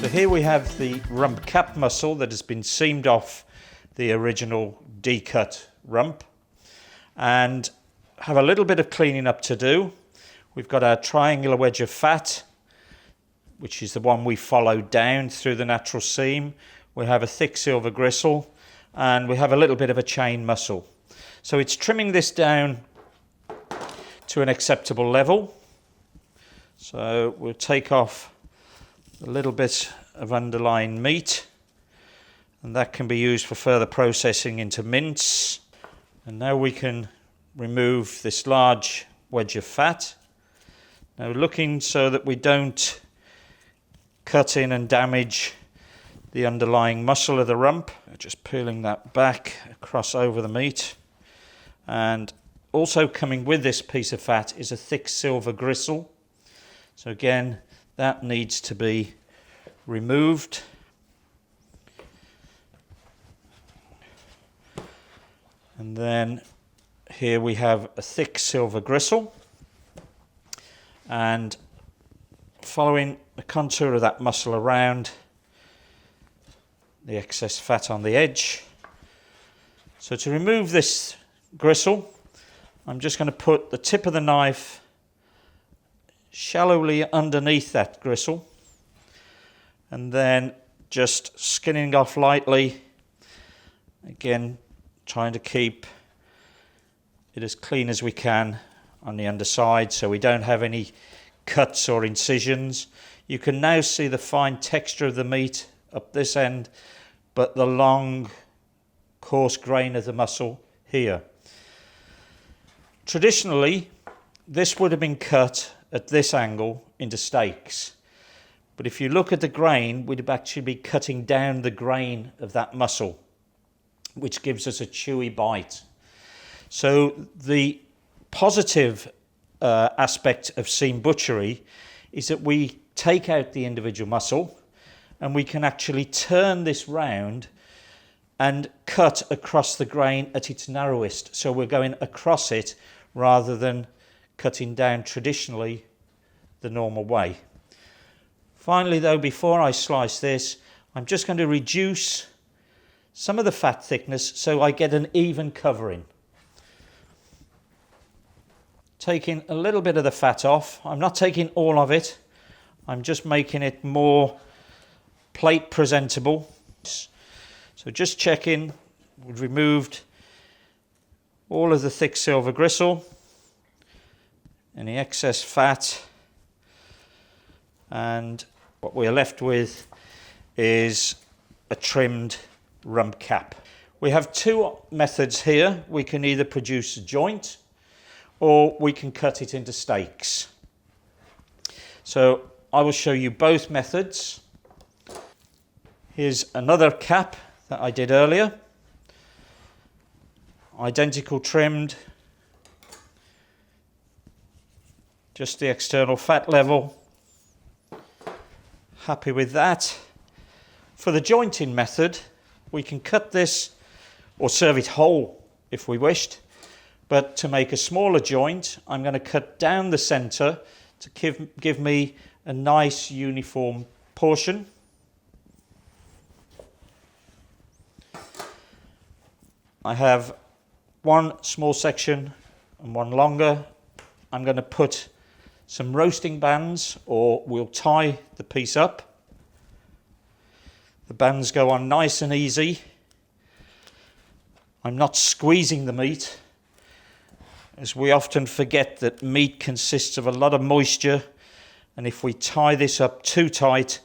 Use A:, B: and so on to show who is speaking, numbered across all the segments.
A: So here we have the rump cap muscle that has been seamed off the original D-cut rump, and have a little bit of cleaning up to do. We've got our triangular wedge of fat, which is the one we followed down through the natural seam. We have a thick silver gristle, and we have a little bit of a chain muscle. So it's trimming this down to an acceptable level. So we'll take off a little bit of underlying meat, and that can be used for further processing into mince. And now we can remove this large wedge of fat. Now looking so that we don't cut in and damage the underlying muscle of the rump. Just peeling that back across over the meat. And also coming with this piece of fat is a thick silver gristle. So again, that needs to be removed. And then here we have a thick silver gristle, and following the contour of that muscle around the excess fat on the edge. So to remove this gristle, I'm just going to put the tip of the knife shallowly underneath that gristle, and then just skinning off lightly, again trying to keep it as clean as we can on the underside so we don't have any cuts or incisions. You can now see the fine texture of the meat up this end, but the long coarse grain of the muscle here. Traditionally, this would have been cut at this angle into steaks, but if you look at the grain, we'd actually be cutting down the grain of that muscle, which gives us a chewy bite. So the positive aspect of seam butchery is that we take out the individual muscle, and we can actually turn this round and cut across the grain at its narrowest. So we're going across it rather than cutting down traditionally the normal way. Finally though, before I slice this, I'm just going to reduce some of the fat thickness so I get an even covering. Taking a little bit of the fat off. I'm not taking all of it. I'm just making it more plate presentable. So just checking, we've removed all of the thick silver gristle, any excess fat, and what we're left with is a trimmed rump cap. We have two methods here. We can either produce a joint or we can cut it into steaks. So I will show you both methods. Here's another cap that I did earlier. Identical trimmed, just the external fat level. Happy with that. For the jointing method, we can cut this or serve it whole if we wished, but to make a smaller joint, I'm going to cut down the center to give me a nice uniform portion. I have one small section and one longer. I'm going to put some roasting bands, or we'll tie the piece up. The bands go on nice and easy. I'm not squeezing the meat, as we often forget that meat consists of a lot of moisture, and if we tie this up too tight,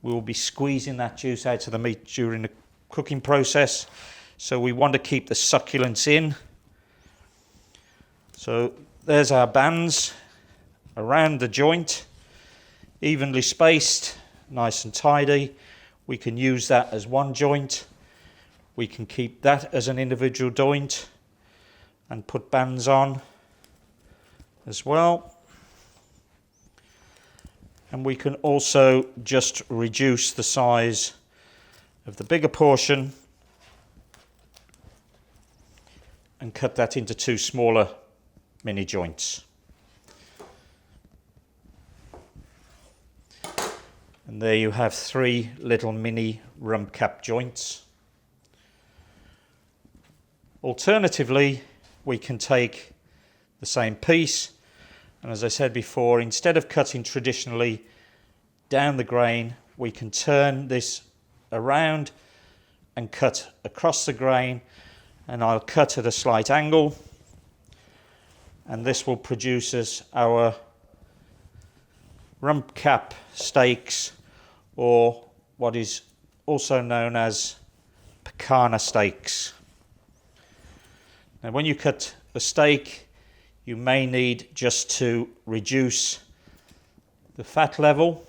A: we will be squeezing that juice out of the meat during the cooking process. So we want to keep the succulence in. So there's our bands around the joint, evenly spaced, nice and tidy. We can use that as one joint. We can keep that as an individual joint and put bands on as well. And we can also just reduce the size of the bigger portion and cut that into two smaller mini joints. And there you have 3 little mini rump cap joints. Alternatively, we can take the same piece, and as I said before, instead of cutting traditionally down the grain, we can turn this around and cut across the grain, and I'll cut at a slight angle, and this will produce us our rump cap steaks, or what is also known as Picanha Steaks. Now when you cut a steak, you may need just to reduce the fat level,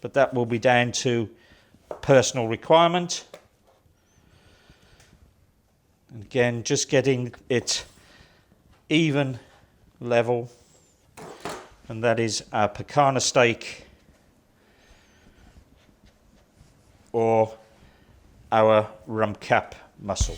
A: but that will be down to personal requirement. And again, just getting it even level, and that is our Picanha steak or our rump cap muscle.